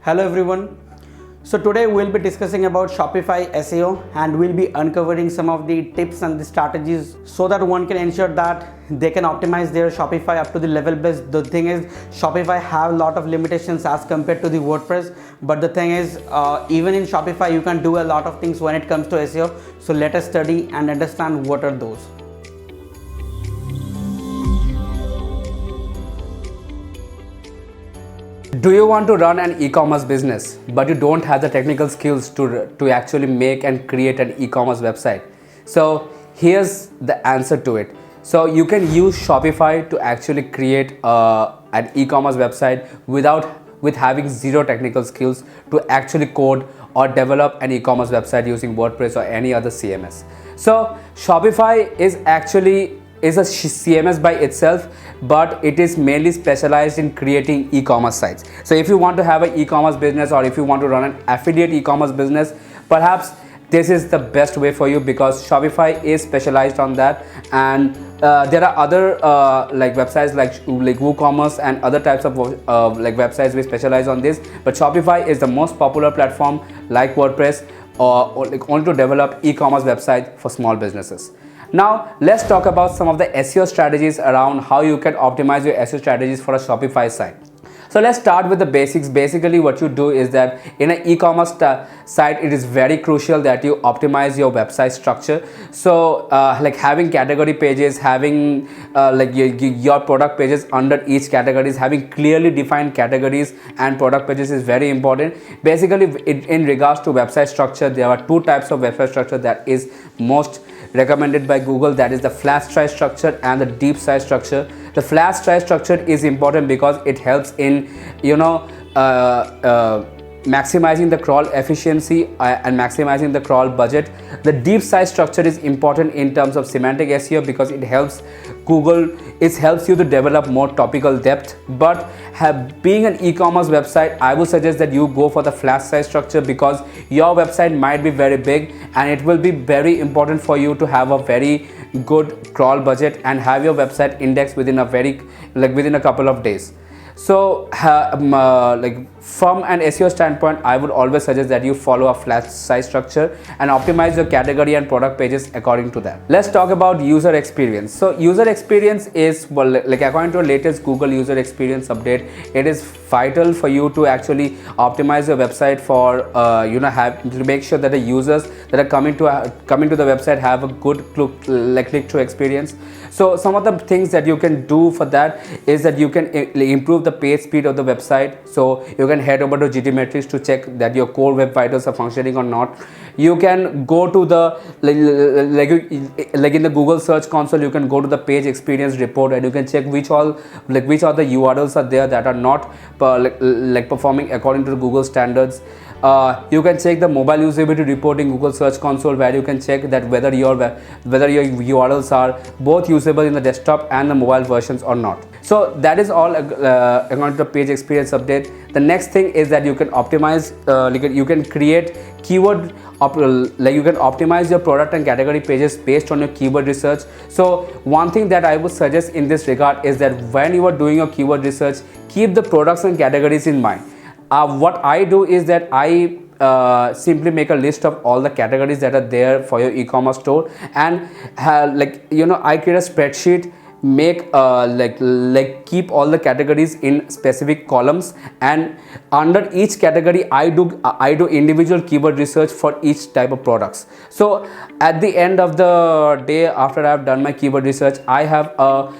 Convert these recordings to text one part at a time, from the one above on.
Hello everyone. So today we'll be discussing about Shopify SEO and we'll be uncovering some of the tips and the strategies so that one can ensure that they can optimize their Shopify up to the level best. The thing is, Shopify have a lot of limitations as compared to the WordPress, but the thing is, even in Shopify you can do a lot of things when it comes to SEO. So let us study and understand what are those. Do you want to run an e-commerce business but you don't have the technical skills to actually make and create an e-commerce website? So here's the answer to it. So you can use Shopify to actually create an e-commerce website with having zero technical skills to actually code or develop an e-commerce website using WordPress or any other CMS. So Shopify is a CMS by itself, but it is mainly specialized in creating e-commerce sites. So if you want to have an e-commerce business or if you want to run an affiliate e-commerce business, perhaps this is the best way for you because Shopify is specialized on that. And there are other websites like WooCommerce and other types of websites which specialize on this, but Shopify is the most popular platform like WordPress or only to develop e-commerce websites for small businesses. Now let's talk about some of the SEO strategies around how you can optimize your SEO strategies for a Shopify site. So let's start with the basics. Basically what you do is that in an e-commerce site, it is very crucial that you optimize your website structure. So having category pages, having your product pages under each categories, having clearly defined categories and product pages is very important. Basically in regards to website structure, there are two types of website structure that is most recommended by Google, that is the flat stripe structure and the deep stripe structure. The flat stripe structure is important because it helps in maximizing the crawl efficiency and maximizing the crawl budget. The deep size structure is important in terms of semantic SEO because it helps you to develop more topical depth. But being an e-commerce website, I would suggest that you go for the flat size structure because your website might be very big and it will be very important for you to have a very good crawl budget and have your website indexed within a couple of days. So from an SEO standpoint, I would always suggest that you follow a flat size structure and optimize your category and product pages according to that. Let's talk about user experience. So user experience is, according to the latest Google user experience update, it is vital for you to actually optimize your website for to make sure that the users that are coming to the website have a good click-through experience. So some of the things that you can do for that is that you can improve the page speed of the website. So you can head over to GT metrics to check that your core web vitals are functioning or not. You can go to the in the Google search console, you can go to the page experience report and you can check which all the URLs are there that are not performing according to the Google standards. You can check the mobile usability report in Google Search Console, where you can check that whether your URLs are both usable in the desktop and the mobile versions or not. So that is all according to the page experience update. The next thing is that you can optimize, you can create keyword, you can optimize your product and category pages based on your keyword research. So one thing that I would suggest in this regard is that when you are doing your keyword research, keep the products and categories in mind. What I do is that I simply make a list of all the categories that are there for your e-commerce store, and I create a spreadsheet, make keep all the categories in specific columns, and under each category I do individual keyword research for each type of products. So at the end of the day, after I have done my keyword research, I have a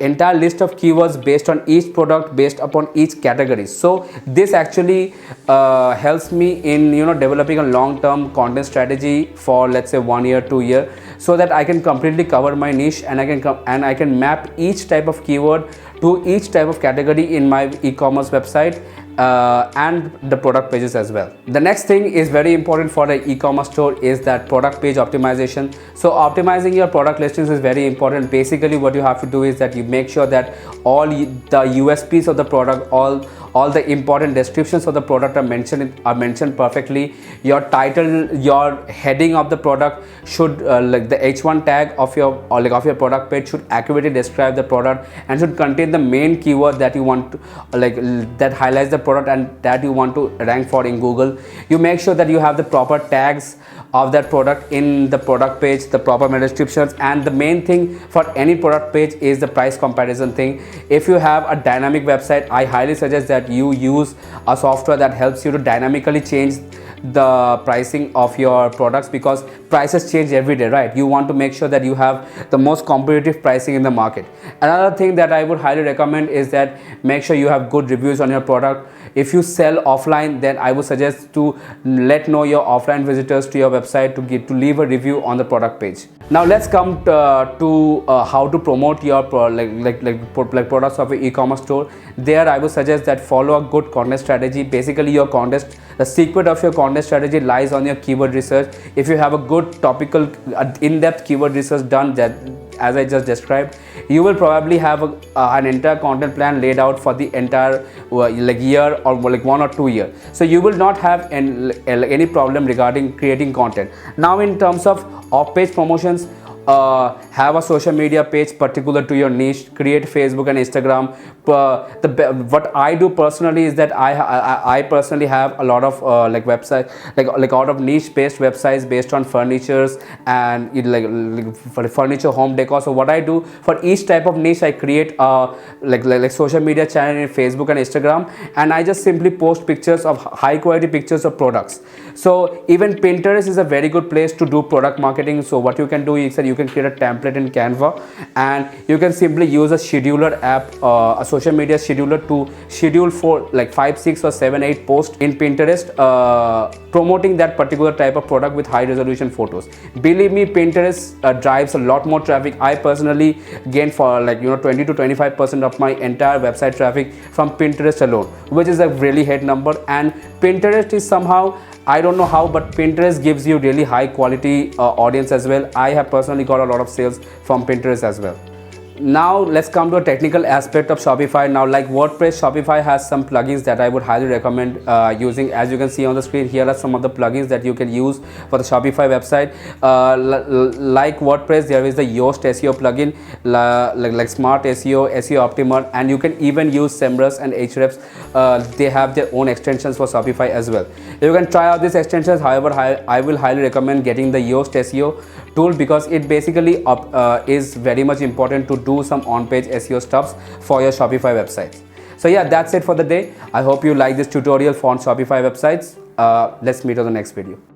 entire list of keywords based on each product, based upon each category. So this actually helps me in developing a long-term content strategy for, let's say, 1 year, 2 years, so that I can completely cover my niche and I can map each type of keyword to each type of category in my e-commerce website and the product pages as well. The next thing is very important for the e-commerce store is that product page optimization. So optimizing your product listings is very important. Basically what you have to do is that you make sure that all the USPs of the product, all all the important descriptions of the product are mentioned perfectly. Your title, your heading of the product should like the H1 tag of your of your product page should accurately describe the product and should contain the main keyword that you want to, that highlights the product and that you want to rank for in Google. You make sure that you have the proper tags of that product in the product page, the proper meta descriptions, and the main thing for any product page is the price comparison thing. If you have a dynamic website, I highly suggest that you use a software that helps you to dynamically change the pricing of your products, because prices change every day, right? You want to make sure that you have the most competitive pricing in the market. Another thing that I would highly recommend is that make sure you have good reviews on your product. If you sell offline, then I would suggest to let know your offline visitors to your website to leave a review on the product page. Now let's come to how to promote your products of your e-commerce store. There I would suggest that follow a good content strategy. Basically your content, the secret of your content strategy lies on your keyword research. If you have a good topical in-depth keyword research done, that as I just described, you will probably have an entire content plan laid out for the entire year or 1 or 2 years. So you will not have any problem regarding creating content. Now in terms of off-page promotions, have a social media page particular to your niche, create Facebook and Instagram. What I do personally is that I personally have a lot of website out of niche based websites based on furnitures and for furniture, home decor. So what I do for each type of niche, I create social media channel in Facebook and Instagram, and I just simply post pictures of high quality pictures of products. So even Pinterest is a very good place to do product marketing. So what you can do is that you can create a template in Canva, and you can simply use a scheduler app, a social media scheduler, to schedule for 5, 6 or 7, 8 posts in Pinterest promoting that particular type of product with high resolution photos. Believe me, Pinterest drives a lot more traffic. I personally gain for 20 to 25% of my entire website traffic from Pinterest alone, which is a really hit number. And Pinterest is somehow, I don't know how, but Pinterest gives you really high quality audience as well. I have personally got a lot of sales from Pinterest as well. Now let's come to a technical aspect of Shopify. Now, like WordPress, Shopify has some plugins that I would highly recommend using. As you can see on the screen, here are some of the plugins that you can use for the Shopify website. Like WordPress, there is the Yoast SEO plugin, like Smart SEO, SEO Optimal, and you can even use SEMrush and Ahrefs. They have their own extensions for Shopify as well. You can try out these extensions. However, I will highly recommend getting the Yoast SEO tool, because it basically is very much important to do some on-page SEO stuffs for your Shopify websites. So yeah, that's it for the day. I hope you like this tutorial for Shopify websites. Let's meet on the next video.